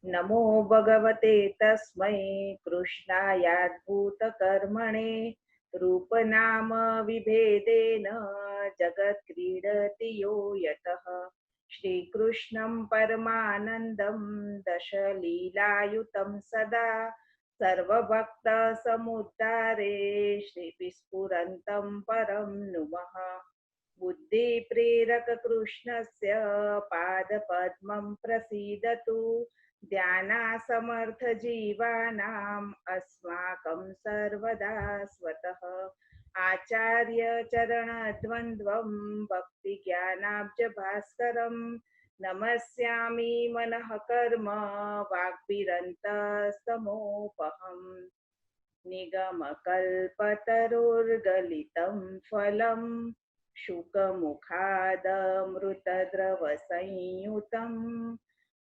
नमो भगवते तस्मै कृष्णायाद्भूतकर्मणे रूपनाम विभेदेन जगत्क्रीडति यो यतः श्रीकृष्णं परमानन्दं दशलीलायुतं सदा सर्वभक्तसमुद्धारे श्रीविस्फुरन्तं परं नुमः बुद्धिप्रेरक कृष्णस्य पादपद्मं प्रसीदतु ध्यानासमर्थ जीवानाम् अस्माकं सर्वदा स्वतः आचार्य चरणद्वन्द्वं भक्तिज्ञानाब्जभास्करं नमस्यामि मनः कर्म वाग्भिरन्तस्तमोपहम् निगमकल्पतरुर्गलितं फलम् शुकमुखादमृतद्रवसंयुतं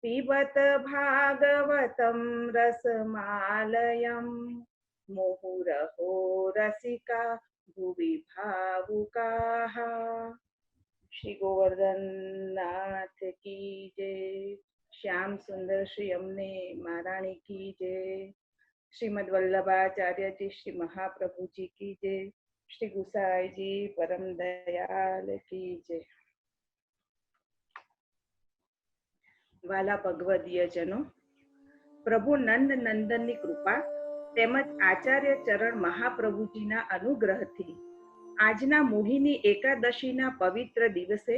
पिबत भागवतं रसमालयं मुहुरहो रसिका भुवि भावुकाः। श्री गोवर्धन नाथ की जय। श्याम सुंदर श्री अम्ने महारानी की जय। श्रीमद वल्लभाचार्य जी श्री महाप्रभु जी की जय। श्री गुसाई जी परम दयाल की जय। વાલા ભગવદીયજનો, પ્રભુ નંદ નંદનની કૃપા તેમજ આચાર્ય ચરણ મહાપ્રભુજીના અનુગ્રહથી આજના મોહિની એકાદશીના પવિત્ર દિવસે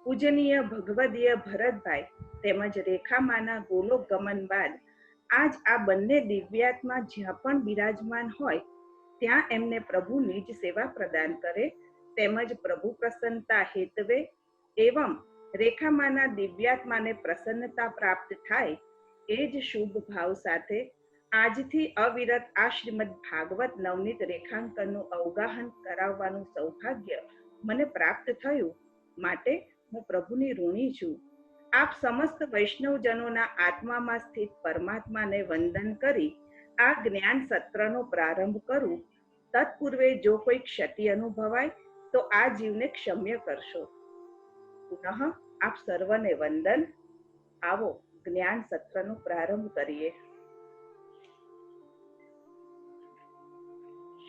પૂજનીય ભગવદીય ભરતભાઈ તેમજ રેખામાના ગોલોક ગમન બાદ આજ આ બંને દિવ્યાત્મા જ્યાં પણ બિરાજમાન હોય ત્યાં એમને પ્રભુ નિજ સેવા પ્રદાન કરે તેમજ પ્રભુ પ્રસન્નતા હેતવે એવં રેખામાના દિવ્યાત્માને પ્રસન્નતા પ્રાપ્ત થાય એ જ શુભ ભાવ સાથે આજથી અવિરત આ શ્રીમદ ભાગવત નવનીત રેખાંકનનું અવગાહન કરાવવાનું સૌભાગ્ય મને પ્રાપ્ત થયું માટે હું પ્રભુની ઋણી છું. આપ સમસ્ત વૈષ્ણવજનોના આત્મામાં સ્થિત પરમાત્માને વંદન કરી આ જ્ઞાન સત્રનો પ્રારંભ કરું. તત્પૂર્વે જો કોઈ ક્ષતિ અનુભવાય તો આ જીવને ક્ષમ્ય કરશો. પુનઃ આપ સર્વને વંદન. આવો જ્ઞાન સત્રનો પ્રારંભ કરીએ.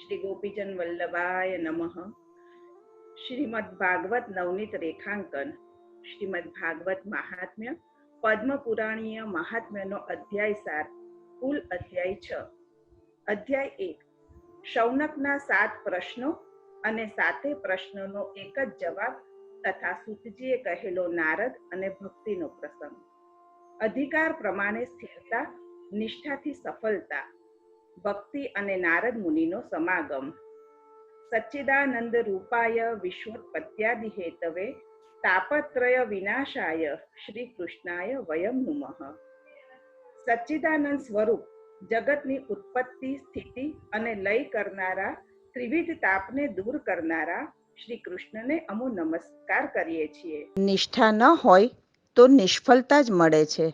શ્રી ગોપીજન વલ્લભાય નમઃ. શ્રીમદ ભાગવત નવનીત રેખાંકન. શ્રીમદ ભાગવત મહાત્મ્ય પદ્મ પુરાણીય મહાત્મ્યનો અધ્યાય સાર. કુલ અધ્યાય 6. અધ્યાય 1. શૌનકના 7 પ્રશ્નો અને 7 પ્રશ્નોનો એક જ જવાબ તથા સુતજીએ કહેલો નારદ અને ભક્તિનો પ્રસંગ. અધિકાર પ્રમાણે સ્થિરતા, નિષ્ઠાથી સફળતા, ભક્તિ અને નારદ મુનિનો સમાગમ. સચ્ચિદાનંદ રૂપાય વિશ્વોત્પત્યાદિ હેતવે તાપત્રય વિનાશાય શ્રી કૃષ્ણાય વયમ નુમઃ. સચ્ચિદાનંદ સ્વરૂપ જગતની ઉત્પત્તિ, સ્થિતિ અને લય કરનારા, ત્રિવિધ તાપને દૂર કરનારા શ્રી કૃષ્ણને અમો નમસ્કાર કરીએ છીએ. નિષ્ઠા ન હોય તો નિષ્ફળતા જ મળે છે.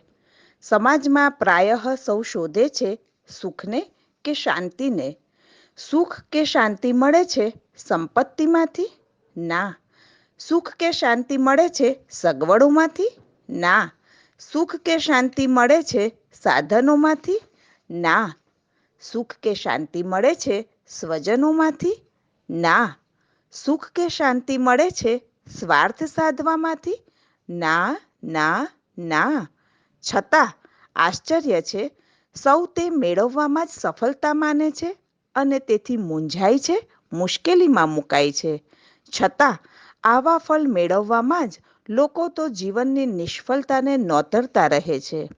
સમાજમાં પ્રાયઃ સૌ શોધે છે સુખને કે શાંતિને. સુખ કે શાંતિ મળે છે સંપત્તિમાંથી? ના. સુખ કે શાંતિ મળે છે સગવડોમાંથી? ના. સુખ કે શાંતિ મળે છે સાધનોમાંથી? ના. સુખ કે શાંતિ મળે છે સ્વજનોમાંથી? ના. સુખ કે શાંતિ મળે છે સ્વાર્થ સાધવામાંથી? ના, ના, ના. છતાં આશ્ચર્ય છે, સૌ તે મેળવવામાં જ સફળતા માને છે અને તેથી મૂંઝાય છે, મુશ્કેલીમાં મુકાય છે. છતાં આવા ફળ મેળવવામાં જ લોકો તો જીવનની નિષ્ફળતાને નોતરતા રહે છે.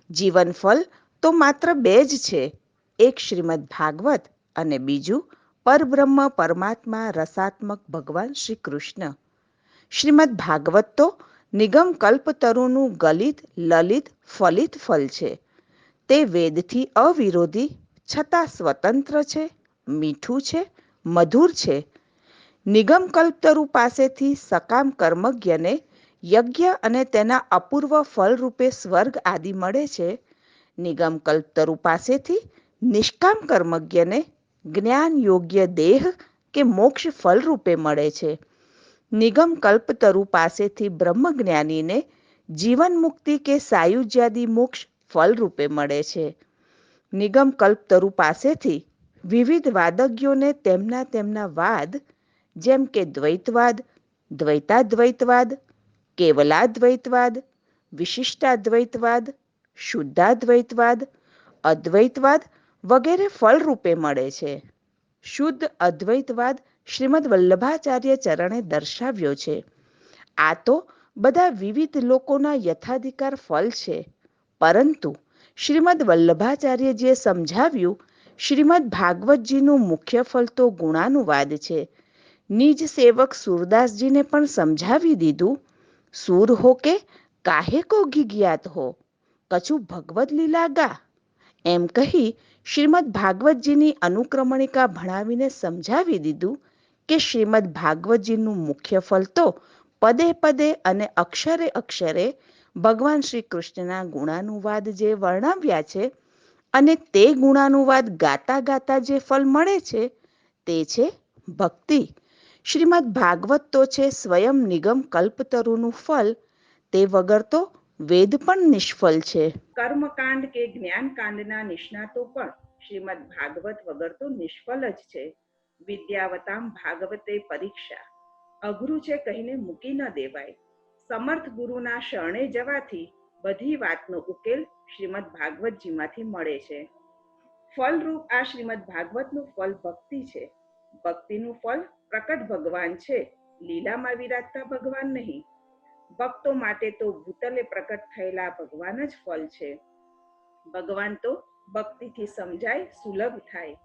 જીવન ફળ તો માત્ર 2 જ છે, એક શ્રીમદ ભાગવત અને બીજું પરબ્રહ્મ પરમાત્મા રસાત્મક ભગવાન શ્રી કૃષ્ણ. શ્રીમદ ભાગવત તો નિગમ કલ્પતરુનું ગલિત લલિત ફલિત ફલ છે. તે વેદથી અવિરોધી છતાં સ્વતંત્ર છે, મીઠું છે, મધુર છે. નિગમ કલ્પતરુ પાસેથી સકામ કર્મજ્ઞને યજ્ઞ અને તેના અપૂર્વ ફળ રૂપે સ્વર્ગ આદિ મળે છે. નિગમ કલ્પતરુ પાસેથી નિષ્કામ કર્મજ્ઞને જ્ઞાન યોગ્ય દેહ કે મોક્ષ ફળ રૂપે મળે છે. નિગમ કલ્પતરુ પાસેથી બ્રહ્મજ્ઞાનીને જીવન મુક્તિ કે સાયુજ્યાદિ મોક્ષ ફળ રૂપે મળે છે. નિગમ કલ્પતરુ પાસેથી વિવિધ વાદજ્ઞોને તેમના વાદ, જેમ કે દ્વૈતવાદ, દ્વૈતાદ્વૈતવાદ, કેવલાદ્વૈતવાદ, વિશિષ્ટાદ્વૈતવાદ, શુદ્ધાદ્વૈતવાદ, અદ્વૈતવાદ વગેરે ફળ રૂપે મળે છે. શુદ્ધ અદ્વૈતવાદ શ્રીમદ વલ્લભાચાર્ય ચરણે દર્શાવ્યો છે. આ તો બધા વિવિધ લોકોના યથાધિકાર ફળ છે, પરંતુ શ્રીમદ વલ્લભાચાર્યજીએ સમજાવ્યું, શ્રીમદ ભાગવતજીનું મુખ્ય ફળ તો ગુણાનુવાદ છે. નિજ સેવક સુરદાસજીને પણ સમજાવી દીધું, સુર હો કે કાહે કો ગિજ્ઞાત હો, કછુ ભગવદ લીલા ગા. એમ કહી શ્રીમદ ભાગવતજીની અનુક્રમણિકા ભણાવીને સમજાવી દીધું કે શ્રીમદ ભાગવતજીનું મુખ્ય ફળ તો પદે પદે અને અક્ષરે અક્ષરે ભગવાન શ્રી કૃષ્ણના ગુણાનુવાદ જે વર્ણવ્યા છે અને તે ગુણાનુવાદ ગાતા ગાતા જે ફળ મળે છે તે છે ભક્તિ. શ્રીમદ ભાગવત તો છે સ્વયં નિગમ કલ્પતરુનું ફળ, તે વગર તો વેદ પણ નિષ્ફળ છે. કર્મકાંડ કે જ્ઞાનકાંડના નિષ્ણાતો પણ શ્રીમદ ભાગવત વગર તો નિષ્ફળ જ છે. વિદ્યાવતામ ભાગવતે પરીક્ષા, અઘરું છે કહીને મૂકી ન દેવાય. સમર્થ ગુરુના શરણે જવાથી બધી વાતનો ઉકેલ શ્રીમદ ભાગવતજીમાંથી મળે છે. ફલરૂપ આ શ્રીમદ ભાગવતનું ફલ ભક્તિ છે. ભક્તિનું ફલ પ્રકટ ભગવાન છે, લીલામાં વિરાજતા ભગવાન નહીં. ભક્તો માટે તો ભૂતલે પ્રકટ થયેલા ભગવાન જ ફળ છે. ભગવાન તો ભક્તિથી સમજાય, સુલભ થાય.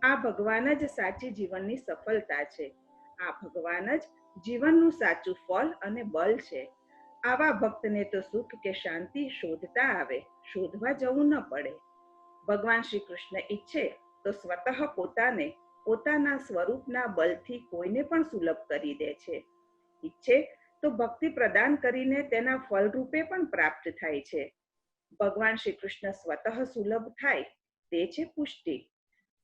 આ ભગવાન જ સાચી જીવનની સફળતા છે. આ ભગવાન જ જીવનનું સાચું ફળ અને બળ છે. આવા ભક્તને તો સુખ કે શાંતિ શોધતા આવે, શોધવા જવું ન પડે. ભગવાન શ્રી કૃષ્ણ ઈચ્છે તો સ્વતઃ પોતાને પોતાના સ્વરૂપના બળથી કોઈને પણ સુલભ કરી દે છે. ઈચ્છે તો ભક્તિ પ્રદાન કરીને તેના ફળ રૂપે પણ પ્રાપ્ત થાય છે. ભગવાન શ્રી કૃષ્ણ સ્વતઃ સુલભ થાય તે છે પુષ્ટિ.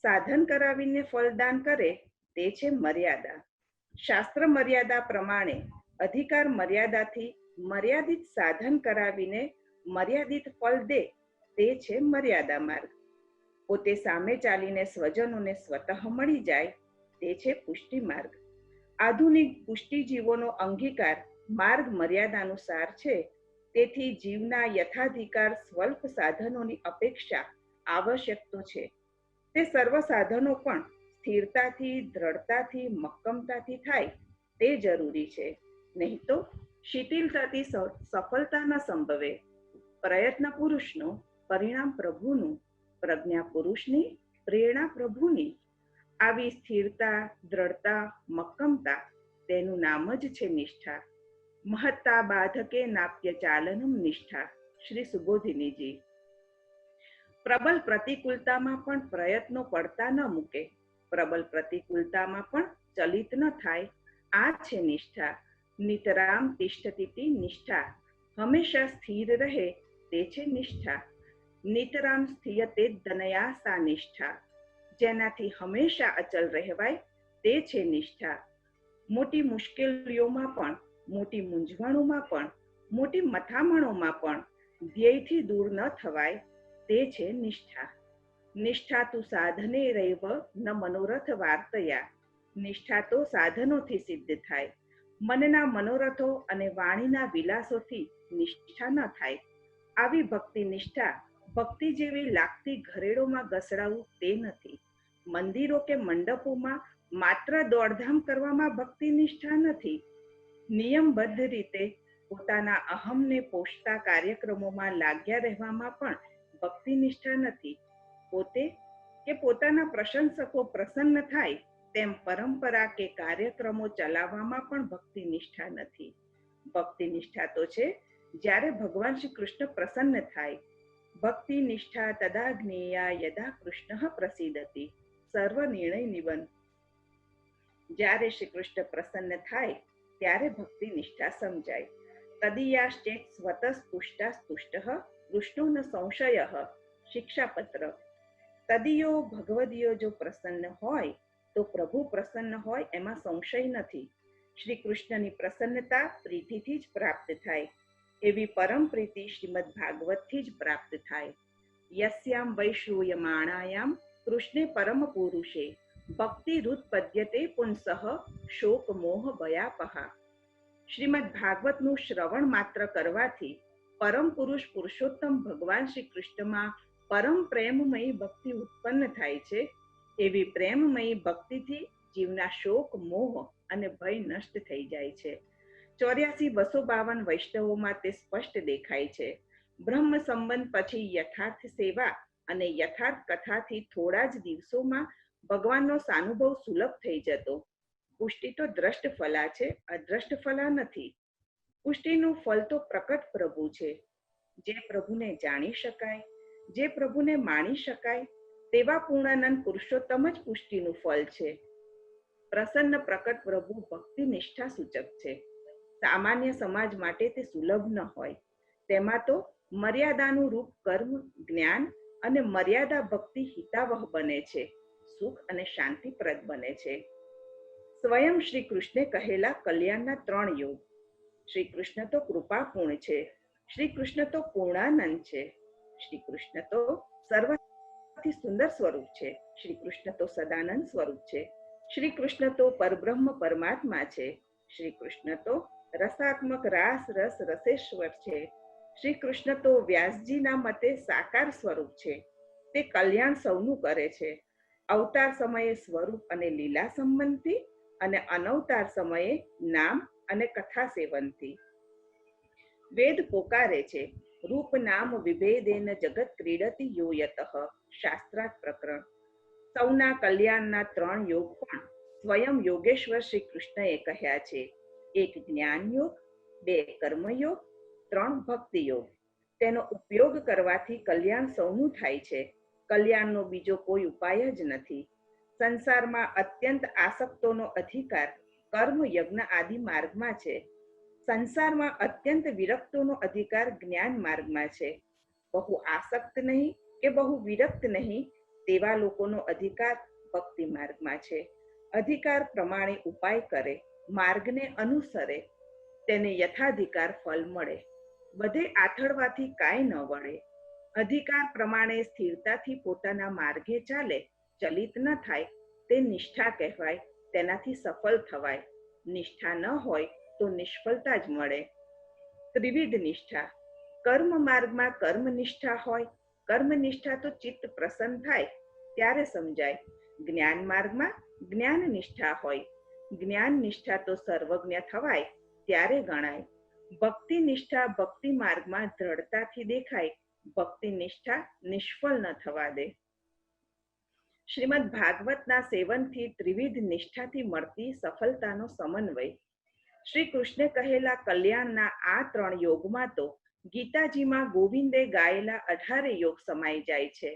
સાધન કરાવીને ફળદાન કરે તે છે મર્યાદા. શાસ્ત્ર મર્યાદા પ્રમાણે અધિકાર મર્યાદાથી મર્યાદિત સાધન કરાવીને મર્યાદિત ફળ દે તે છે મર્યાદા માર્ગ. પોતે સામે ચાલીને સ્વજનોને સ્વતઃ મળી જાય તે છે પુષ્ટિ માર્ગ. આધુનિક પુષ્ટિજીવોનો અંગીકાર માર્ગ મર્યાદાનુસાર છે. તેથી જીવના યથાધિકાર સ્વલ્પ સાધનોની અપેક્ષા આવશ્યક તો છે. તે સર્વ સાધનો પણ સ્થિરતાથી, દ્રઢતાથી, મક્કમતાથી થાય તે જરૂરી છે. નહીં તો શિથિલતાથી સફળતા ન સંભવે. પ્રયત્ન પુરુષનો, પરિણામ પ્રભુનું. પ્રજ્ઞા પુરુષની, પ્રેરણા પ્રભુની. આવી સ્થિરતા, દ્રઢતા, મક્કમતા તેનું નામ જ છે નિષ્ઠા. મહત્તા બાધકે નાપ્ય ચાલનમ નિષ્ઠા. શ્રી સુબોધિનીજી. પ્રબલ પ્રતિકૂળતામાં પણ પ્રયત્નો પડતા ન મૂકે, પ્રબલ પ્રતિકૂળતામાં પણ ચલિત ન થાય, આ છે નિષ્ઠા. નિતરામ તિષ્ઠતી નિષ્ઠા, હંમેશા સ્થિર રહે તે છે નિષ્ઠા. નિતરામ સ્થિયતે ધનયા સા નિષ્ઠા, જેનાથી હંમેશા અચલ રહેવાય તે છે નિષ્ઠા. મોટી મુશ્કેલીઓમાં પણ, મોટી મૂંઝવણોમાં પણ, મોટી મથામણોમાં પણ ધ્યેયથી દૂર ન થવાય તે છે નિષ્ઠા. નિષ્ઠા તું સાધને રૈવ ન મનોરથ વાર્તયા. નિષ્ઠા તો સાધનોથી સિદ્ધ થાય, મનના મનોરથો અને વાણીના વિલાસોથી નિષ્ઠા ન થાય. આવી ભક્તિ નિષ્ઠા ભક્તિ જેવી લાગતી ઘરેડોમાં ઘસડાવું તે નથી. મંદિરો કે મંડપોમાં માત્ર દોડધામ કરવામાં ભક્તિ નિષ્ઠા નથી. નિયમબદ્ધ રીતે પોતાના અહમને પોષતા કાર્યક્રમોમાં લાગ્યા રહેવામાં પણ ભક્તિ નિષ્ઠા નથી. પોતે કે પોતાના પ્રશંસકો પ્રસન્ન થાય તેમ પરંપરા કે કાર્યક્રમો ચલાવવામાં પણ ભક્તિ નિષ્ઠા નથી. ભક્તિ નિષ્ઠા તો છે જ્યારે ભગવાન શ્રી કૃષ્ણ પ્રસન્ન થાય. ભક્તિ નિષ્ઠા તદા જ્ઞેયા યદા કૃષ્ણ પ્રસિદ્ધતિ. સર્વ નિર્ણય નિબંધ. જ્યારે શ્રી કૃષ્ણ પ્રસન્ન થાય ત્યારે ભક્તિ નિષ્ઠા સમજાય. તદીયાશ્ચેત સ્વતઃ પુષ્ટાસ્તુષ્ટ કૃષ્ણો ન સંશય. શિક્ષાપત્ર. તદીયો ભગવદીયો જો પ્રસન્ન હોય તો પ્રભુ પ્રસન્ન હોય એમાં સંશય નથી. શ્રી કૃષ્ણની પ્રસન્નતા પ્રીતિથી જ પ્રાપ્ત થાય. એવી પરમ પ્રીતિ શ્રીમદ ભાગવતથી જ પ્રાપ્ત થાય. યસ્યામ વૈશ્રૂયમાણાયામ કૃષ્ણે પરમ પુરુષે ભક્તિ રૂત્પદ્યતે પુંસઃ શોક મોહ ભયાપહા. શ્રીમદ ભાગવતનું શ્રવણ માત્ર કરવાથી પરમ પુરુષ પુરુષોત્તમ ભગવાન શ્રી કૃષ્ણમાં પરમ પ્રેમમયી ભક્તિ ઉત્પન્ન થાય છે. એવી પ્રેમમયી ભક્તિથી જીવના શોક મોહ અને ભય નષ્ટ થઈ જાય છે. 84,252 વૈષ્ણવોમાં તે સ્પષ્ટ દેખાય છે. બ્રહ્મ સંબંધ પછી યથાર્થ સેવા અને યથાર્થ કથાથી થોડા જ દિવસોમાં ભગવાનનો સાનુભવ સુલભ થઈ જતો. પુષ્ટિ તો દ્રષ્ટ ફલા છે, અદ્રષ્ટ ફલા નથી. પુષ્ટિનું ફળ તો પ્રકટ પ્રભુ છે. જે પ્રભુને જાણી શકાય, જે પ્રભુને માણી શકાય તેવા પૂર્ણાનંદ પુરુષોત્તમ જ પુષ્ટિનું ફળ છે. પ્રસન્ન પ્રકટ પ્રભુ ભક્તિ નિષ્ઠા સૂચક છે. સામાન્ય સમાજ માટે તે સુલભ ન હોય. તેમાં તો મર્યાદાનું રૂપ કર્મ, જ્ઞાન અને મર્યાદા ભક્તિ હિતાવહ બને છે, સુખ અને શાંતિપ્રદ બને છે. સ્વયં શ્રી કૃષ્ણે કહેલા કલ્યાણના 3 યોગ. શ્રી કૃષ્ણ તો કૃપાપૂર્ણ છે, શ્રી કૃષ્ણ તો પૂર્ણાનંદ છે, શ્રી કૃષ્ણ તો સર્વથી સુંદર સ્વરૂપ છે, શ્રી કૃષ્ણ તો સદાનંદ સ્વરૂપ છે, શ્રી કૃષ્ણ તો પરબ્રહ્મ પરમાત્મા છે, શ્રી કૃષ્ણ તો રસાત્મક રાસ રસ રસેશ્વર છે, શ્રી કૃષ્ણ તો વ્યાસજીના મતે સાકાર સ્વરૂપ છે. તે કલ્યાણ સૌનું કરે છે. અવતાર સમયે સ્વરૂપ અને લીલા સંબંધથી અને અનવતાર સમયે નામ અને કથા સેવનથી. વેદ પોકારે છે, રૂપ નામ વિભેદેન જગત ક્રીડતી યો યતઃ. શાસ્ત્રાર્થ પ્રકરણ. સૌના કલ્યાણના 3 યોગ પણ સ્વયં યોગેશ્વર શ્રી કૃષ્ણએ કહ્યા છે. 1 જ્ઞાન યોગ, 2 કર્મયોગ, 3 ભક્તિ યોગ. તેનો ઉપયોગ કરવાથી કલ્યાણ સૌનું થાય છે. કલ્યાણનો બીજો કોઈ ઉપાય જ નથી. સંસારમાં અત્યંત આસક્તોનો અધિકાર કર્મ યજ્ઞ આદિ માર્ગમાં છે. સંસારમાં અત્યંત વિરક્તોનો અધિકાર જ્ઞાન માર્ગમાં છે. બહુ આસક્ત નહીં કે બહુ વિરક્ત નહીં તેવા લોકોનો અધિકાર ભક્તિ માર્ગમાં છે. અધિકાર પ્રમાણે ઉપાય કરે, માર્ગને અનુસરે, તેને યથાધિકાર ફળ મળે. બધે આથડવાથી કાંઈ ન વળે. અધિકાર પ્રમાણે સ્થિરતાથી પોતાના માર્ગે ચાલે, ચલિત ન થાય તે નિષ્ઠા કહેવાય. તેનાથી સફળ થવાય. નિષ્ઠા ન હોય તો નિષ્ફળતા જ મળે. ત્રિવિધ નિષ્ઠા. કર્મ માર્ગમાં કર્મ નિષ્ઠા હોય. કર્મ નિષ્ઠા તો ચિત્ત પ્રસન્ન થાય ત્યારે સમજાય. જ્ઞાન માર્ગમાં જ્ઞાન નિષ્ઠા હોય. જ્ઞાન નિષ્ઠા તો સર્વજ્ઞ થવાય ત્યારે ગણાય. ભક્તિ નિષ્ઠા ભક્તિ માર્ગમાં દ્રઢતાથી દેખાય. ભક્તિ નિષ્ઠા નિષ્ફળ ન થવા દે. શ્રીમદ ભાગવતના સેવનથી ત્રિવિધ નિષ્ઠાથી મળતી સફળતાનો સમન્વય. શ્રી કૃષ્ણે કહેલા કલ્યાણના આ 3 યોગમાં તો ગીતાજીમાં ગોવિંદે ગાયેલા 18 યોગ સમાઈ જાય છે.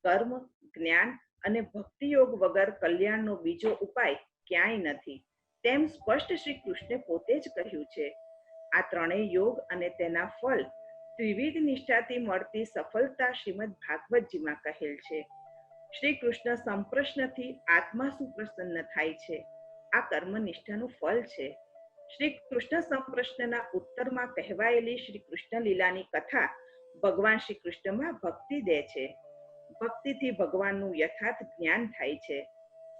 કર્મ, જ્ઞાન અને ભક્તિ યોગ વગર કલ્યાણનો બીજો ઉપાય ક્યાંય નથી તેમ સ્પષ્ટ શ્રી કૃષ્ણે પોતે જ કહ્યું છે. આ 3 યોગ અને તેના ફળ ત્રિવિધ નિષ્ઠાથી મળતી સફળતા શ્રીમદ ભાગવતજીમાં કહેલ છે. શ્રી કૃષ્ણ સંપ્રશ્નથી આત્મા સુપ્રસન્ન થાય છે. આ કર્મ નિષ્ઠાનું ફળ છે. શ્રી કૃષ્ણ સંપ્રશ્નના ઉત્તરમાં કહેવાયેલી શ્રી કૃષ્ણ લીલાની કથા ભગવાન શ્રી કૃષ્ણમાં ભક્તિ દે છે. ભક્તિથી ભગવાનનું યથાર્થ જ્ઞાન થાય છે.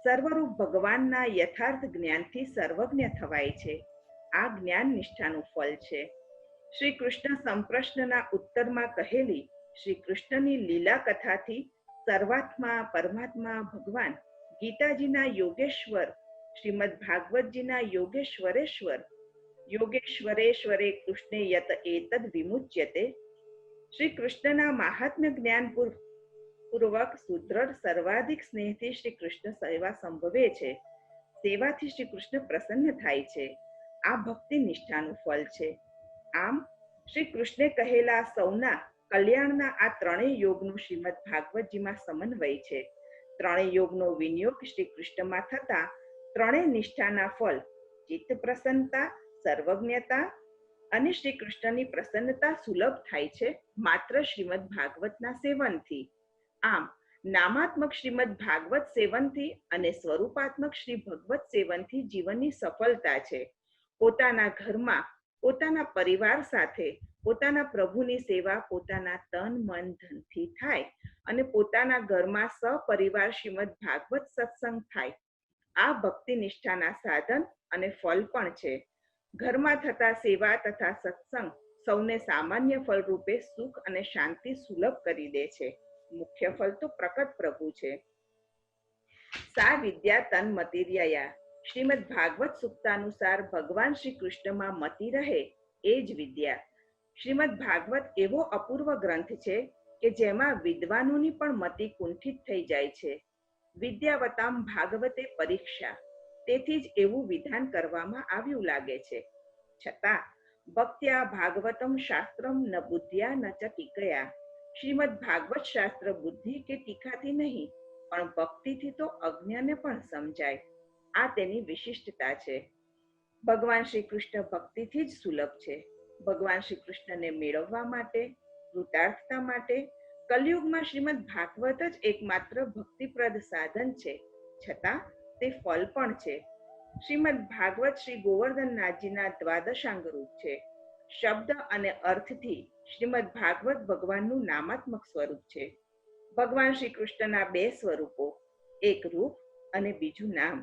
સર્વરૂપ ભગવાનના યથાર્થ જ્ઞાનથી સર્વજ્ઞ થવાય છે. આ જ્ઞાન નિષ્ઠાનું ફળ છે. શ્રી કૃષ્ણ સંપ્રશ્નના ઉત્તરમાં કહેલી શ્રી કૃષ્ણની લીલા કથાથી સર્વાત્મા પરમાત્મા ભગવાન ગીતાજીના યોગેશ્વર, શ્રીમદ ભાગવતજીના યોગેશ્વરેશ્વર, યોગેશ્વરેશ્વરે કૃષ્ણે યત એતદ વિમુચ્યતે. શ્રી કૃષ્ણના મહાત્મ્ય જ્ઞાન પૂર્વક સુદ્રઢ સર્વાધિક સ્નેહથી શ્રી કૃષ્ણ સેવા સંભવે છે. સેવાથી શ્રી કૃષ્ણ પ્રસન્ન થાય છે. આ ભક્તિ નિષ્ઠાનું ફળ છે. આમ શ્રી કૃષ્ણે કહેલા સૌના કલ્યાણના આ 3 યોગનું શ્રીમદ ભાગવતજીમાં સમન્વય છે. 3 યોગનો વિનિયોગ શ્રી કૃષ્ણમાં થતા 3 નિષ્ઠાના ફળ ચિત્ત પ્રસન્નતા, સર્વજ્ઞતા અને શ્રી કૃષ્ણની પ્રસન્નતા સુલભ થાય છે માત્ર શ્રીમદ ભાગવતના સેવનથી. આમ નામાત્મક શ્રીમદ ભાગવત સેવનથી અને સ્વરૂપાત્મક શ્રી ભગવત સેવનથી જીવનની સફળતા છે. પોતાના ઘરમાં પોતાના પરિવાર સાથે પોતાના પ્રભુની સેવા પોતાના તન મન ધનથી થાય અને પોતાના ઘરમાં સપરિવાર શ્રીમદ ભાગવત સત્સંગ થાય, આ ભક્તિ નિષ્ઠાના સાધન અને ફળ પણ છે. ઘરમાં થતા સેવા તથા સત્સંગ સૌને સામાન્ય ફળ રૂપે સુખ અને શાંતિ સુલભ કરી દે છે. મુખ્ય ફળ તો પ્રકટ પ્રભુ છે. સા વિદ્યા તન મતિર્યયા, શ્રીમદ ભાગવત સૂક્તાનુસાર ભગવાન શ્રી કૃષ્ણમાં મતિ રહે એ જ વિદ્યા. શ્રીમદ ભાગવત એવો અપૂર્વ ગ્રંથ છે કે જેમાં વિદ્વાનોની પણ મતિ કુંઠિત થઈ જાય છે. વિદ્યાવતામ ભાગવતે પરીક્ષા, તેથી જ એવું વિધાન કરવામાં આવ્યું લાગે છે. છતાં ભક્ત્યા ભાગવતમ શાસ્ત્રમ ન બુદ્ધ્યા ન ચ ટીકયા, શ્રીમદ ભાગવત શાસ્ત્ર બુદ્ધિ કે ટીકાથી નહીં પણ ભક્તિથી તો અજ્ઞને પણ સમજાય, આ તેની વિશિષ્ટતા છે. ભગવાન શ્રી કૃષ્ણ ભક્તિથી જ સુલભ છે. ભગવાન શ્રી કૃષ્ણને મેળવવા માટે, કૃતાર્થતા માટે કલયુગમાં શ્રીમદ ભાગવત જ એકમાત્ર ભક્તિપ્રદ સાધન છે. છતાં તે ફળ પણ છે. શ્રીમદ ભાગવત શ્રી ગોવર્ધનનાથજીના દ્વાદશાંગ રૂપ છે. શબ્દ અને અર્થથી શ્રીમદ ભાગવત ભગવાનનું નામાત્મક સ્વરૂપ છે. ભગવાન શ્રી કૃષ્ણના બે સ્વરૂપો, એક રૂપ અને બીજું નામ.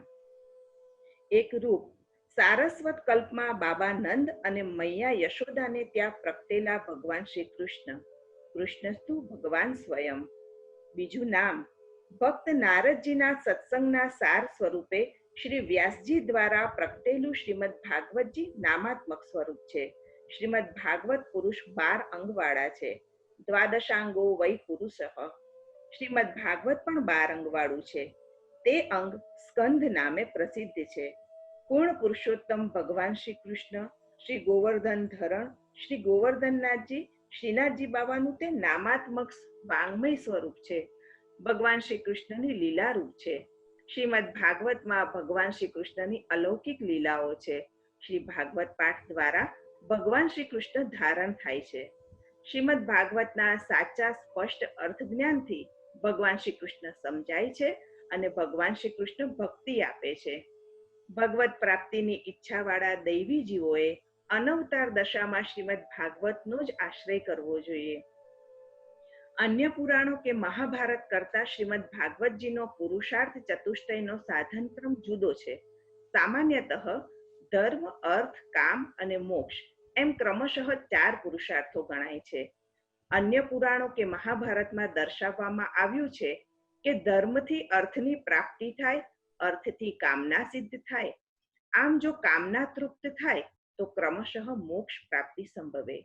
એક રૂપ સારસ્વત કલ્પમાં બાબા નંદ અને મૈયા યશોદાને ત્યાં પ્રગટેલા ભગવાન શ્રી કૃષ્ણ, કૃષ્ણસ્તુ ભગવાન સ્વયં. બીજું નામ ભક્ત નારદજીના સત્સંગના સાર સ્વરૂપે શ્રી વ્યાસજી દ્વારા પ્રગટેલું શ્રીમદ ભાગવતજી નામાત્મક સ્વરૂપ છે. શ્રીમદ ભાગવત પુરુષ 12 અંગવાળા છે. દ્વાદશાંગો વૈ પુરુષ. શ્રીમદ ભાગવત પણ 12 અંગવાળું છે. તે અંગ સ્કંદ નામે પ્રસિદ્ધ છે. પૂર્ણ પુરુષોત્તમ ભગવાન શ્રી કૃષ્ણ, શ્રી ગોવર્ધન ધરણ, શ્રી ગોવર્ધનનાથજી, શ્રીનાથજી બાબાનું તે નામાત્મક વાંગ્મય સ્વરૂપ છે. ભગવાન શ્રી કૃષ્ણની લીલા રૂપ છે. શ્રીમદ ભાગવતમાં ભગવાન શ્રી કૃષ્ણની અલૌકિક લીલાઓ છે. શ્રી ભાગવત પાઠ દ્વારા ભગવાન શ્રી કૃષ્ણ ધારણ થાય છે. શ્રીમદ ભાગવતના સાચા સ્પષ્ટ અર્થ જ્ઞાનથી ભગવાન શ્રી કૃષ્ણ સમજાય છે અને ભગવાન શ્રી કૃષ્ણ ભક્તિ આપે છે. ભગવત પ્રાપ્તિની ઈચ્છાવાળા દૈવી જીવોએ અનવતાર દશામાં શ્રીમદ ભાગવતનો જ આશ્રય કરવો જોઈએ. અન્ય પુરાણો કે મહાભારત કરતા શ્રીમદ ભાગવતજીનો પુરુષાર્થ ચતુષ્ટયનો સાધનક્રમ જુદો છે. સામાન્યતઃ ધર્મ, અર્થ, કામ અને મોક્ષ એમ ક્રમશઃ 4 પુરુષાર્થો ગણાય છે. અન્ય પુરાણો કે મહાભારતમાં દર્શાવવામાં આવ્યું છે કે ધર્મથી અર્થની પ્રાપ્તિ થાય, અર્થથી કામના સિદ્ધ થાય. આમ જો કામના તૃપ્ત થાય તો ક્રમશઃ મોક્ષ પ્રાપ્તિ સંભવે.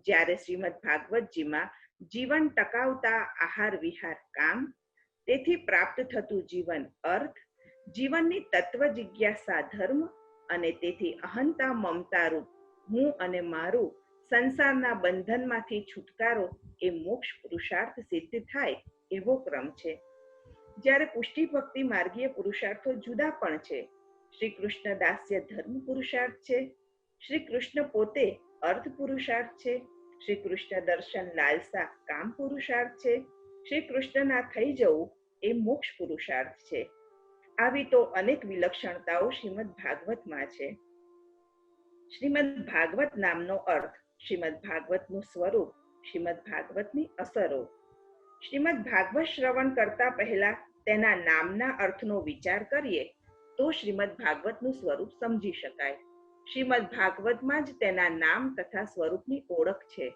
જ્યારે શ્રીમદ ભાગવતજીમાં જીવન ટકાવતા આહાર વિહાર કામ, તેથી પ્રાપ્ત થતું જીવન અર્થ, જીવનની તત્વ જિજ્ઞાસા ધર્મ અને તેથી અહંતા મમતા રૂપ હું અને મારું સંસારના બંધનમાંથી છુટકારો એ મોક્ષ પુરુષાર્થ સિદ્ધ થાય એવો ક્રમ છે. જ્યારે પુષ્ટિ ભક્તિ માર્ગીય પુરુષાર્થો જુદા પણ છે. શ્રી કૃષ્ણ દાસ્ય ધર્મ પુરુષાર્થ છે. શ્રી કૃષ્ણ પોતે અર્થ પુરુષાર્થ છે. શ્રી કૃષ્ણ દર્શન લાલસા કામ પુરુષાર્થ છે. શ્રી કૃષ્ણના થઈ જવું એ મોક્ષ પુરુષાર્થ છે. આવી તો અનેક વિલક્ષણતાઓ શ્રીમદ ભાગવતમાં છે. શ્રીમદ ભાગવત નામનો અર્થ, શ્રીમદ ભાગવતનું સ્વરૂપ, શ્રીમદ ભાગવતની અસરો. શ્રીમદ ભાગવત શ્રવણ કરતા પહેલા તેના નામના અર્થનો વિચાર કરીએ તો શ્રીમદ ભાગવતનું સ્વરૂપ સમજી શકાય. શ્રીમદ ભાગવતમાં જ તેના નામ તથા સ્વરૂપની ઓળખ છે.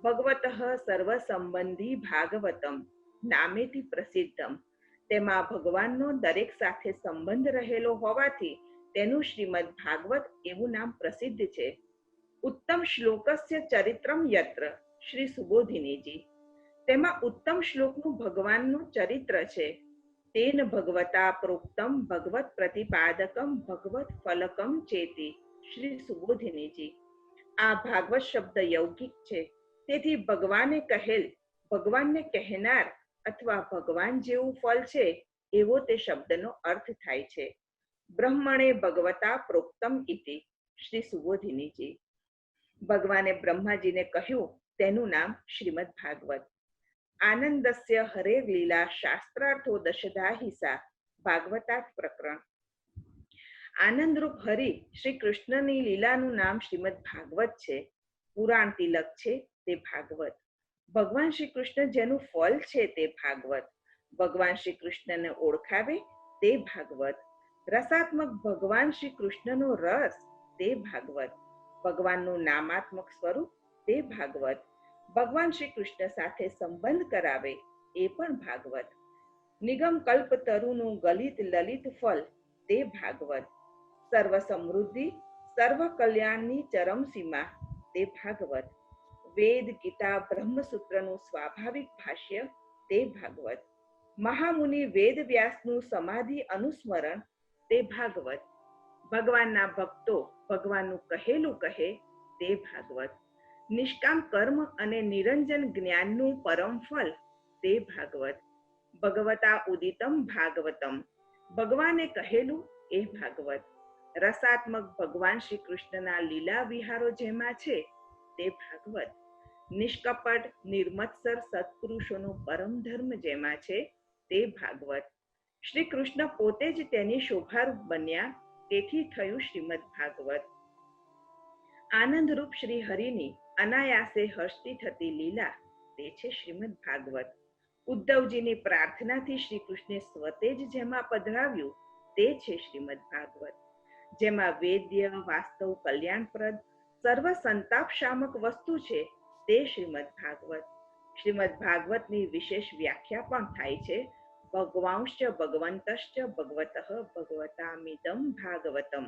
ભગવતઃ સર્વ સંબંધી ભાગવતમ નામેથી પ્રસિદ્ધમ. તેમાં ભગવાનનો દરેક સાથે સંબંધ રહેલો હોવાથી તેનું શ્રીમદ ભાગવત એવું નામ પ્રસિદ્ધ છે. ઉત્તમ શ્લોકસ્ય ચરિત્રમ યત્ર, શ્રી સુબોધિનીજી. તેમાં ઉત્તમ શ્લોકનું ભગવાનનું ચરિત્ર છે. તેન ભગવતા પ્રોક્તમ ભગવત પ્રતિપાદકમ ભગવત ફલકમ ચેતી, શ્રી સુબોધિનીજી. આ ભાગવત શબ્દ યૌગિક છે. તેથી ભગવાને કહેલ, ભગવાનને કહેનાર અથવા ભગવાન જેવું ફળ છે એવો તે શબ્દનો અર્થ થાય છે. બ્રહ્મણે ભગવતા પ્રોક્તમ ઇતિ, શ્રી સુબોધિનીજી. ભગવાને બ્રહ્માજીને કહ્યું તેનું નામ શ્રીમદ ભાગવત. આનંદસ્ય હરે લીલા શાસ્ત્રાર્થો દશધા હિસા, ભાગવતાર્થ પ્રકરણ. આનંદરૂપ હરિ શ્રી કૃષ્ણની લીલાનું નામ શ્રીમદ ભાગવત છે. પુરાણ તિલક છે તે ભાગવત. ભગવાન શ્રી કૃષ્ણ જેનું ફળ છે તે ભાગવત. ભગવાન શ્રી કૃષ્ણને ઓળખાવે તે ભાગવત. રસાત્મક ભગવાન શ્રી કૃષ્ણનો રસ તે ભાગવત. ભગવાનનું નામાત્મક સ્વરૂપ તે ભાગવત. ભગવાન શ્રી કૃષ્ણ સાથે સંબંધ કરાવે એ પણ ભાગવત. નિગમ કલ્પ તરુનું ગલિત લલિત ફલ તે ભાગવત. સર્વ સમૃદ્ધિ સર્વ કલ્યાણની ચરમસીમા તે ભાગવત. વેદ ગીતા બ્રહ્મસૂત્રનું સ્વાભાવિક ભાષ્ય તે ભાગવત. મહામુનિ વેદ વ્યાસનું સમાધિ અનુસ્મરણ તે ભાગવત. ભગવાનના ભક્તો ભગવાનનું કહેલું કહે તે ભાગવત. નિષ્કામ કર્મ અને નિરંજન જ્ઞાનનું પરમ ફલ તે ભાગવત. ભગવતા ઉદિતમ ભાગવતમ, ભગવાને કહેલું એ ભાગવત. રસાત્મક ભગવાન શ્રી કૃષ્ણના લીલા વિહારો જેમાં છે તે ભાગવત. નિષ્કપટ નિર્મત્સર સત્પુરુષોનો પરમ ધર્મ જેમાં છે તે ભાગવત. શ્રી કૃષ્ણ પોતે જ તેની શોભારૂપ બન્યા, તેથી થયું શ્રીમદ ભાગવત. આનંદરૂપ શ્રી હરિની અનાયાસે હસતી થતી લીલા તે છે શ્રીમદ ભાગવત. ઉદ્ધવજીની પ્રાર્થનાથી શ્રી કૃષ્ણે સ્વતે જ જેમાં પધરાવ્યું તે છે શ્રીમદ ભાગવત. જેમાં વેદ્ય વાસ્તવ કલ્યાણપ્રદ સર્વ સંતાપ શામક વસ્તુ છે તે શ્રીમદ ભાગવત. શ્રીમદ ભાગવતની વિશેષ વ્યાખ્યા પણ થાય છે. ભગવાંશ્ચ ભગવંતશ્ચ ભગવતઃ ભગવતામિદમ ભાગવતમ.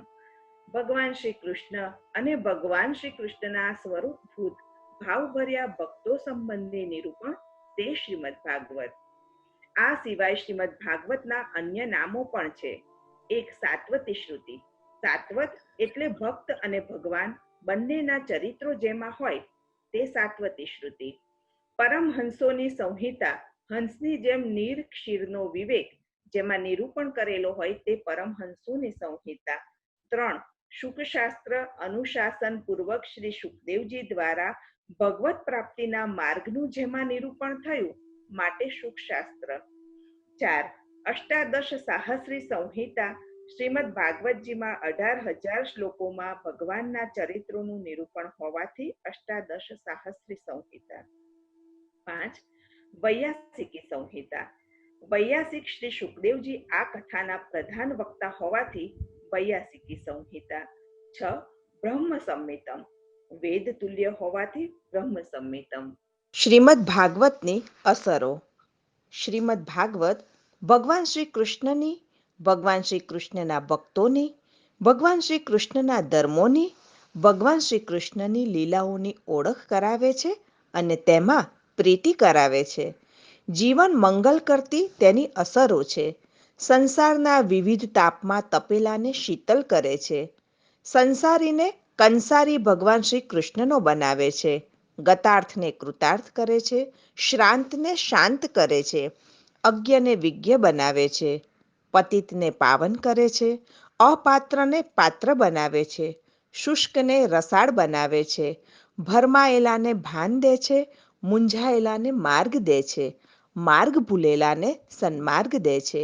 ભગવાન શ્રી કૃષ્ણ અને ભગવાન શ્રી કૃષ્ણના સ્વરૂપભૂત ભાવભર્યા ભક્તો સંબંધી નિરૂપણ તે શ્રીમદ ભાગવત. આ સિવાય શ્રીમદ ભાગવતના અન્ય નામો પણ છે. એક સાત્વતી શ્રુતિ. સાત્વત એટલે ભક્ત અને ભગવાન બંનેના ચરિત્રો જેમાં હોય તે સાત્વતી શ્રુતિ. પરમહંસોની સંહિતા, હંસની જેમ નીર ક્ષીરનો વિવેક જેમાં નિરૂપણ કરેલો હોય તે પરમહંસોની સંહિતા. 3. શુકશાસ્ત્ર અનુશાસન પૂર્વક શ્રી શુકદેવજી દ્વારા ભગવત પ્રાપ્તિના માર્ગનું જેમાં નિરૂપણ થયું માટે શુકશાસ્ત્ર. 4. અષ્ટાદશ સાહસ્રી સંહિતા. શ્રીમદ ભાગવતજીમાં 18,000 શ્લોકોમાં ભગવાનના ચરિત્રોનું નિરૂપણ હોવાથી અષ્ટાદશ સાહસ્રી સંહિતા. 5. વૈયાસિકી સંહિતા. વૈયાસિક શ્રી શુકદેવજી આ કથાના પ્રધાન વક્તા હોવાથી વૈયાસિકી સંહિતા. 6. બ્રહ્મ સંમિતમ. વેદ તુલ્ય હોવાથી બ્રહ્મ સંમિતમ. શ્રીમદ ભાગવતની અસરો. શ્રીમદ ભાગવત ભગવાન શ્રી કૃષ્ણની, ભગવાન શ્રી કૃષ્ણના ભક્તોની, ભગવાન શ્રી કૃષ્ણના ધર્મોની, ભગવાન શ્રી કૃષ્ણની લીલાઓની ઓળખ કરાવે છે અને તેમાં પ્રીતિ કરાવે છે. જીવન મંગલ કરતી તેની અસરો છે. સંસારના વિવિધ તાપમાં તપેલાને શીતલ કરે છે. સંસારીને કંસારી ભગવાન શ્રી કૃષ્ણનો બનાવે છે. ગતાર્થને કૃતાર્થ કરે છે. શ્રાંતને શાંત કરે છે. અજ્ઞને વિજ્ઞ બનાવે છે. પતિતને પાવન કરે છે. અપાત્રને પાત્ર બનાવે છે. શુષ્કને રસાળ બનાવે છે. ભરમાયેલાને ભાન દે છે. મૂંઝાયેલાને માર્ગ દે છે. માર્ગ ભૂલેલાને સન્માર્ગ દે છે.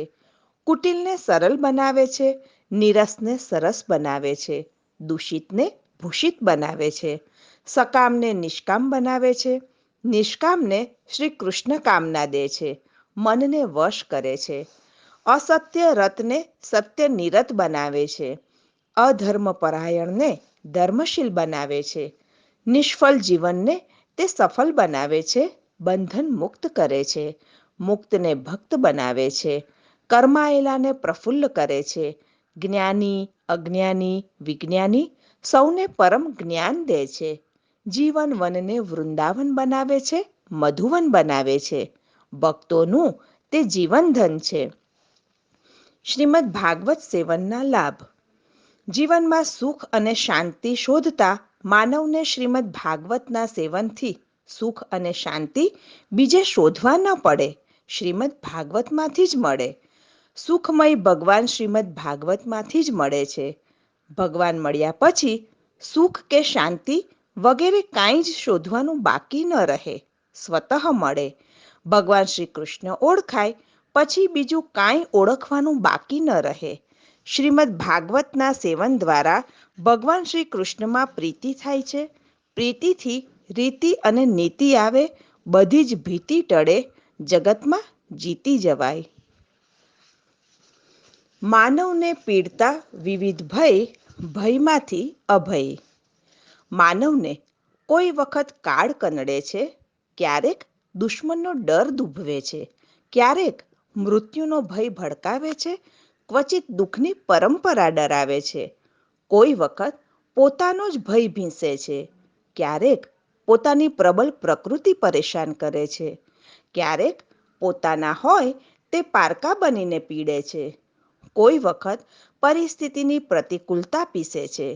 કુટિલને સરળ બનાવે છે. નીરસને સરસ બનાવે છે. દૂષિતને ભૂષિત બનાવે છે. સકામને નિષ્કામ બનાવે છે. નિષ્કામને શ્રી કૃષ્ણ કામના દે છે. મનને વશ કરે છે. અસત્ય રતને સત્ય નિરત બનાવે છે. અધર્મ પરાયણને ધર્મશીલ બનાવે છે. નિષ્ફળ જીવનને તે સફળ બનાવે છે. બંધન મુક્ત કરે છે. મુક્તને ભક્ત બનાવે છે. કર્માયેલાને પ્રફુલ્લ કરે છે. જ્ઞાની અજ્ઞાની વિજ્ઞાની સૌને પરમ જ્ઞાન દે છે. જીવન વનને વૃંદાવન બનાવે છે. મધુવન બનાવે છે. ભક્તોનું તે જીવનધન છે. શ્રીમદ ભાગવત સેવનના લાભ. જીવનમાં સુખ અને શાંતિ શોધતા માનવને શ્રીમદ ભાગવતના સેવનથી સુખ અને શાંતિ બીજે શોધવા ન પડે, શ્રીમદ ભાગવતમાંથી જ મળે. સુખમય ભગવાન શ્રીમદ ભાગવતમાંથી જ મળે છે. ભગવાન મળ્યા પછી સુખ કે શાંતિ વગેરે કાંઈ જ શોધવાનું બાકી ન રહે, સ્વતઃ મળે. ભગવાન શ્રી કૃષ્ણ ઓળખાય પછી બીજું કાંઈ ઓળખવાનું બાકી ન રહે. શ્રીમદ ભાગવતના સેવન દ્વારા ભગવાન શ્રી કૃષ્ણમાં પ્રીતિ થાય છે. પ્રીતિથી રીતિ અને નીતિ આવે, બધી જ ભીતિ ટળે, જગતમાં જીતી જવાય. માનવને પીડતા વિવિધ ભય, ભયમાંથી અભય. માનવને કોઈ વખત કાળ કનડે છે, ક્યારેક દુશ્મનનો ડર દુભવે છે, ક્યારેક મૃત્યુનો ભય ભડકાવે છે, ક્વચિત દુઃખની પરંપરા ડરાવે છે. કોઈ વખત પોતાનો જ ભય ભીંસે છે, ક્યારેક પોતાની પ્રબળ પ્રકૃતિ પરેશાન કરે છે, ક્યારેક પોતાના હોય તે પારકા બનીને પીડે છે. કોઈ વખત પરિસ્થિતિની પ્રતિકૂળતા પીસે છે,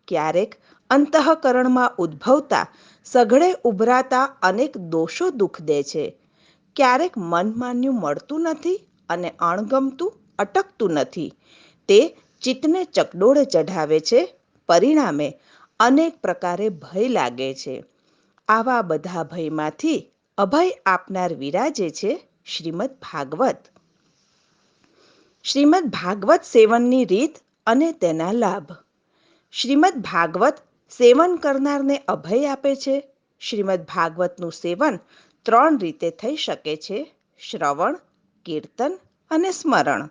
ક્યારેક અંતઃકરણમાં ઉદ્ભવતા સઘળે ઉભરાતા અનેક દોષો દુઃખ દે છે, ક્યારેક મનમાન્યું મળતું નથી અને અણગમતું અટકતું નથી. તે ચિત્તને ચકડોળે ચઢાવે છે, પરિણામે અનેક પ્રકારે ભય લાગે છે. આવા બધા ભયમાંથી અભય આપનાર વિરાજે છે શ્રીમદ ભાગવત. શ્રીમદ ભાગવત સેવનની રીત અને તેના લાભ. શ્રીમદ ભાગવત સેવન કરનારને અભય આપે છે. શ્રીમદ ભાગવતનું સેવન 3 રીતે થઈ શકે છે: શ્રવણ, કીર્તન અને સ્મરણ.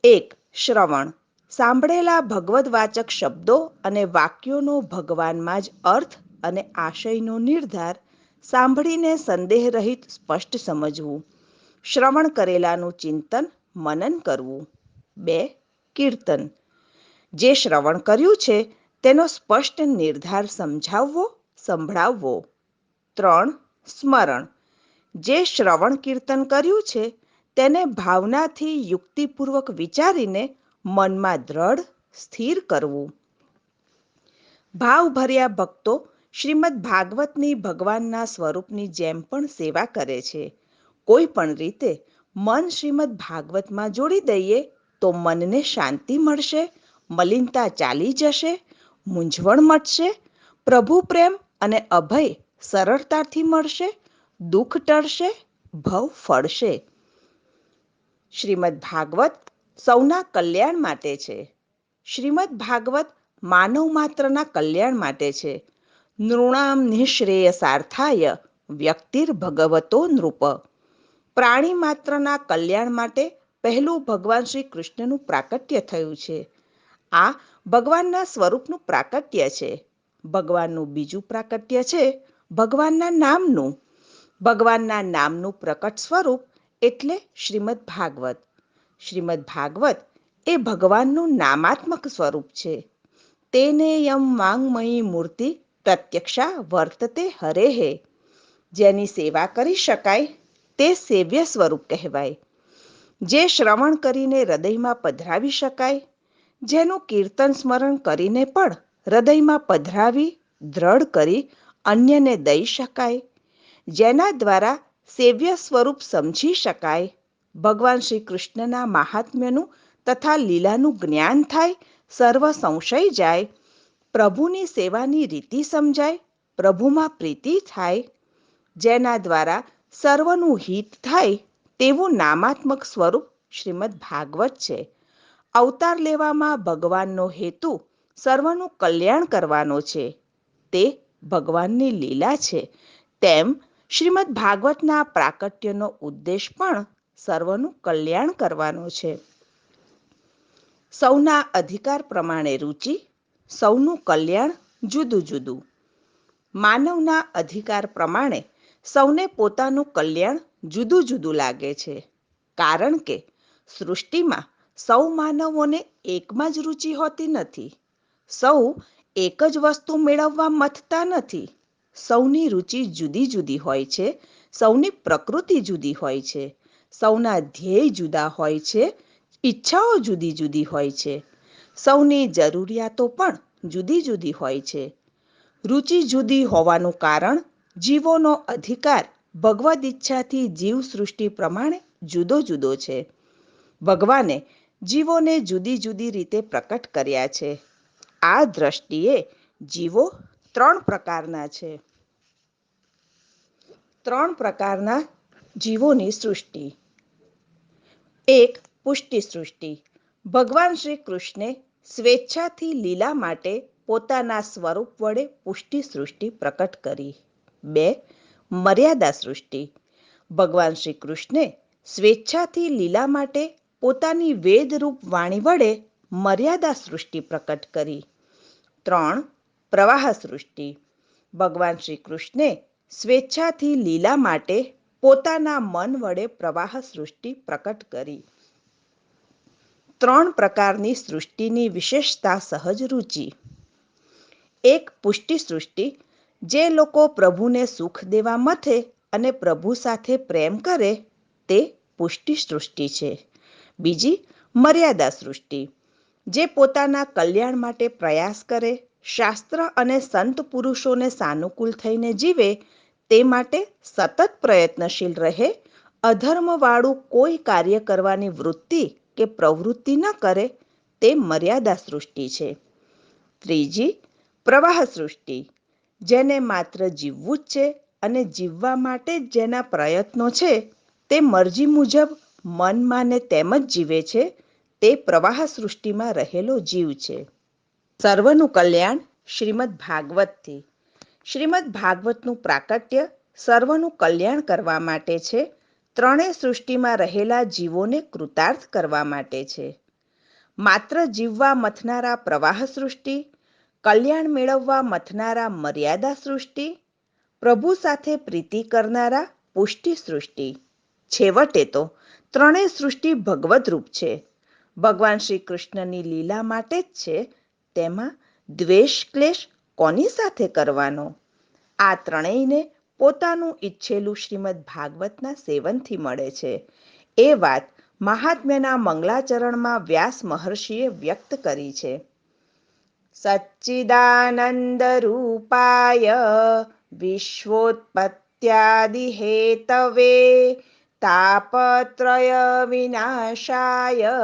1. શ્રવણ. સાંભળેલા ભગવદવાચક શબ્દો અને વાક્યોનો ભગવાનમાં જ અર્થ અને આશયનો નિર્ધાર સાંભળીને સંદેહરહિત સ્પષ્ટ સમજવું. શ્રવણ કરેલાનું ચિંતન મનન કરવું. 2. કીર્તન. જે શ્રવણ કર્યું છે તેનો સ્પષ્ટ નિર્ધાર સમજાવવો, સંભળાવવો. 3. સ્મરણ. જે શ્રવણ કીર્તન કર્યું છે તેને ભાવનાથી યુક્તિપૂર્વક વિચારીને મનમાં દ્રઢ સ્થિર કરવું. ભાવભર્યા ભક્તો શ્રીમદ ભાગવતની ભગવાનના સ્વરૂપની જેમ પણ સેવા કરે છે. કોઈ પણ રીતે મન શ્રીમદ ભાગવતમાં જોડી દઈએ તો મનને શાંતિ મળશે, મલિનતા ચાલી જશે, મૂંઝવણ મટશે, પ્રભુ પ્રેમ અને અભય સરળતાથી મળશે, દુઃખ ટળશે, ભવ ફળશે. શ્રીમદ ભાગવત સૌના કલ્યાણ માટે છે. શ્રીમદ ભાગવત માનવ માત્રના કલ્યાણ માટે છે. નૃણામ નિઃશ્રેયસાર્થાય વ્યક્તિર્ભગવતો નૃપ. પ્રાણી માત્રના કલ્યાણ માટે પહેલું ભગવાન શ્રી કૃષ્ણનું પ્રાકટ્ય થયું છે. આ ભગવાનના સ્વરૂપનું પ્રાકટ્ય છે. ભગવાનનું બીજું પ્રાકટ્ય છે ભગવાનના નામનું. ભગવાનના નામનું પ્રકટ સ્વરૂપ એટલે શ્રીમદ ભાગવત. શ્રીમદ ભાગવત એ ભગવાનનું નામાત્મક સ્વરૂપ છે. તેને યમ વાંગમયી મૂર્તિ પ્રત્યક્ષા વર્તતે હરેહે. જેની સેવા કરી શકાય તે સેવ્ય સ્વરૂપ કહેવાય. જે શ્રવણ કરીને હૃદયમાં પધરાવી શકાય, જેનું કીર્તન સ્મરણ કરીને પણ હૃદયમાં પધરાવી દ્રઢ કરી અન્યને દઈ શકાય, જેના દ્વારા સેવ્ય સ્વરૂપ સમજી શકાય, ભગવાન શ્રી કૃષ્ણના મહાત્મ્યનું તથા લીલાનું જ્ઞાન થાય, સર્વ સંશય જાય, પ્રભુની સેવાની રીતિ સમજાય, પ્રભુમાં પ્રીતિ થાય, જેના દ્વારા સર્વનું હિત થાય તેવું નામાત્મક સ્વરૂપ શ્રીમદ ભાગવત છે. અવતાર લેવામાં ભગવાનનો હેતુ સર્વનું કલ્યાણ કરવાનો છે. તે ભગવાનની લીલા છે. તેમ શ્રીમદ ભાગવતના પ્રાકટ્યનો ઉદ્દેશ પણ સર્વનું કલ્યાણ કરવાનો છે. સૌના અધિકાર પ્રમાણે રુચિ, સૌનું કલ્યાણ જુદું જુદું. માનવના અધિકાર પ્રમાણે સૌને પોતાનું કલ્યાણ જુદું જુદું લાગે છે, કારણ કે સૃષ્ટિમાં સૌ માનવોને એકમાં જ રુચિ હોતી નથી. સૌ એક જ વસ્તુ મેળવવા મથતા નથી. સૌની રુચિ જુદી જુદી હોય છે, સૌની પ્રકૃતિ જુદી હોય છે, સૌના ધ્યેય જુદા હોય છે, ઈચ્છાઓ જુદી જુદી હોય છે, સૌની જરૂરિયાતો પણ જુદી જુદી હોય છે. રુચિ જુદી હોવાનું કારણ જીવોનો અધિકાર ભગવદ ઈચ્છાથી જીવ સૃષ્ટિ પ્રમાણે જુદો જુદો છે. ભગવાને જીવોને જુદી જુદી રીતે પ્રકટ કર્યા છે. આ દ્રષ્ટિએ જીવો 3 પ્રકારના છે. 3 પ્રકારના જીવોની સૃષ્ટિ. 1. પુષ્ટિ સૃષ્ટિ. ભગવાન શ્રી કૃષ્ણે સ્વેચ્છાથી લીલા માટે પોતાના સ્વરૂપ વડે પુષ્ટિ સૃષ્ટિ પ્રકટ કરી. 2. મર્યાદા સૃષ્ટિ. ભગવાન શ્રી કૃષ્ણે સ્વેચ્છાથી લીલા માટે પોતાની વેદરૂપ વાણી વડે મર્યાદા સૃષ્ટિ પ્રકટ કરી. 3. પ્રવાહ સૃષ્ટિ. ભગવાન શ્રી કૃષ્ણે સ્વેચ્છાથી લીલા માટે પોતાના મન વડે પ્રવાહ સૃષ્ટિ પ્રકટ કરી. 3 પ્રકારની સૃષ્ટિની વિશેષતા સહજ રુચિ. 1. પુષ્ટિ સૃષ્ટિ. જે લોકો પ્રભુને સુખ દેવા મથે અને પ્રભુ સાથે પ્રેમ કરે તે પુષ્ટિ સૃષ્ટિ છે. બીજી મર્યાદા સૃષ્ટિ. જે પોતાના કલ્યાણ માટે પ્રયાસ કરે, શાસ્ત્ર અને સંત પુરુષોને સાનુકૂળ થઈને જીવે, તે માટે સતત પ્રયત્નશીલ રહે, અધર્મવાળું કોઈ કાર્ય કરવાની વૃત્તિ કે પ્રવૃત્તિ ન કરે, તે મર્યાદા સૃષ્ટિ છે. ત્રીજી પ્રવાહ સૃષ્ટિ. જેને માત્ર જીવવું જ છે અને જીવવા માટે જ જેના પ્રયત્નો છે તે મરજી મુજબ મન માને તેમ જ જીવે છે, તે પ્રવાહ સૃષ્ટિમાં રહેલો જીવ છે. સર્વનું કલ્યાણ શ્રીમદ ભાગવતથી. શ્રીમદ ભાગવતનું પ્રાકટ્ય સર્વનું કલ્યાણ કરવા માટે છે. ત્રણેય સૃષ્ટિમાં રહેલા જીવોને કૃતાર્થ કરવા માટે છે. માત્ર જીવવા મથનારા પ્રવાહ સૃષ્ટિ, કલ્યાણ મેળવવા મથનારા મર્યાદા સૃષ્ટિ, પ્રભુ સાથે પ્રીતિ કરનારા પુષ્ટિ સૃષ્ટિ. છેવટે તો ત્રણેય સૃષ્ટિ ભગવદ રૂપ છે. ભગવાન શ્રી કૃષ્ણની લીલા માટે જ છે. તેમાં દ્વેષ ક્લેશ કોની સાથે કરવાનો? આ ત્રણેયને પોતાનું ઈચ્છેલું શ્રીમદ ભાગવતના સેવનથી મળે છે. એ વાત મહાત્મ્યના મંગલાચરણમાં વ્યાસ મહર્ષિએ વ્યક્ત કરી છે. સચ્ચિદાનંદ રૂપાય વિશ્વોત્પત્યાદિ હેતવે તાપત્રય વિનાશાય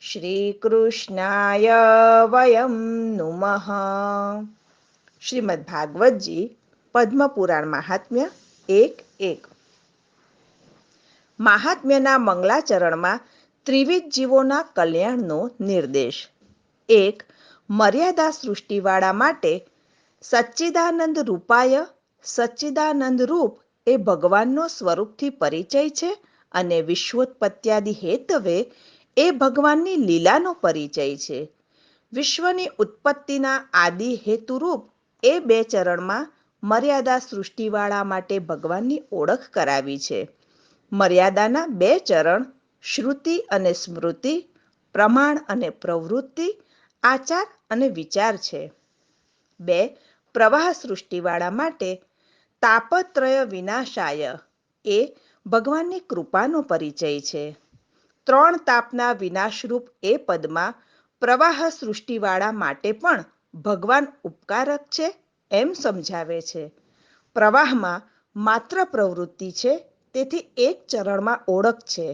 શ્રી કૃષ્ણાય વયમ નુમઃ. શ્રીમદ ભાગવતજી પદ્મપુરાણ મહાત્મ્ય 1:1. મહાત્મ્યના મંગલાચરણમાં ત્રિવિધ જીવોના કલ્યાણનો નિર્દેશ. 1. મર્યાદા સૃષ્ટિવાળા માટે સચ્ચિદાનંદ રૂપાય. સચ્ચિદાનંદ રૂપ એ ભગવાનનો સ્વરૂપથી પરિચય છે અને વિશ્વોત્પત્યાદિ હેતવે એ ભગવાનની લીલાનો પરિચય છે. વિશ્વની ઉત્પત્તિના આદિ હેતુરૂપ એ 2 ચરણમાં મર્યાદા સૃષ્ટિવાળા માટે ભગવાનની ઓળખ કરાવી છે. મર્યાદાના 2 ચરણ શ્રુતિ અને સ્મૃતિ, પ્રમાણ અને પ્રવૃત્તિ, આચાર અને વિચાર છે. 2. પ્રવાહ સૃષ્ટિવાળા માટે તાપત્રય વિનાશાય એ ભગવાનની કૃપાનો પરિચય છે. 3 તાપના વિનાશરૂપ એ પદમાં પ્રવાહ સૃષ્ટિવાળા માટે પણ ભગવાન ઉપકારક છે એમ સમજાવે છે. પ્રવાહમાં માત્ર પ્રવૃત્તિ છે, તેથી એક ચરણમાં ઓળખ છે.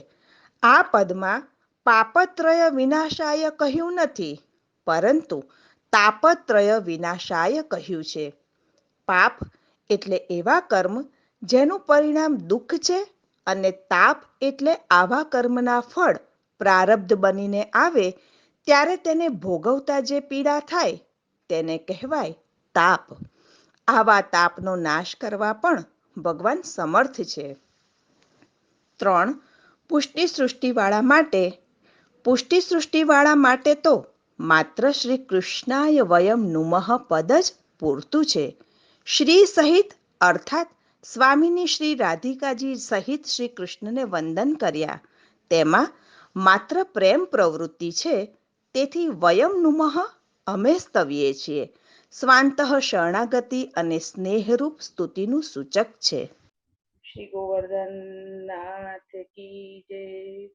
આ પદમાં પાપત્રય વિનાશાય કહ્યું નથી, પરંતુ તાપત્રય વિનાશાય કહ્યું છે. પાપ એટલે એવા કર્મ જેનું પરિણામ દુઃખ છે અને તાપ એટલે આવા કર્મના ફળ પ્રારબ્ધ બનીને આવે ત્યારે તેને ભોગવતા જે પીડા થાય તેને કહેવાય તાપ. આવા તાપનો નાશ કરવા પણ ભગવાન સમર્થ છે. 3. પુષ્ટિ સૃષ્ટિવાળા માટે. પુષ્ટિ સૃષ્ટિવાળા માટે તો માત્ર શ્રી કૃષ્ણાય વયમ નુમઃ પદ જ પૂરતું છે. શ્રી સહિત અર્થાત સ્વામીની શ્રી રાધિકાજી સહિત શ્રી કૃષ્ણને વંદન કર્યા. તેમાં માત્ર પ્રેમ પ્રવૃત્તિ છે, તેથી વયમ નુમઃ અમે સ્તવીએ છીએ. સ્વાંતઃ શરણાગતિ અને સ્નેહરૂપ સ્તુતિનું સૂચક છે. શ્રી ગોવર્ધન નાથ કી જય.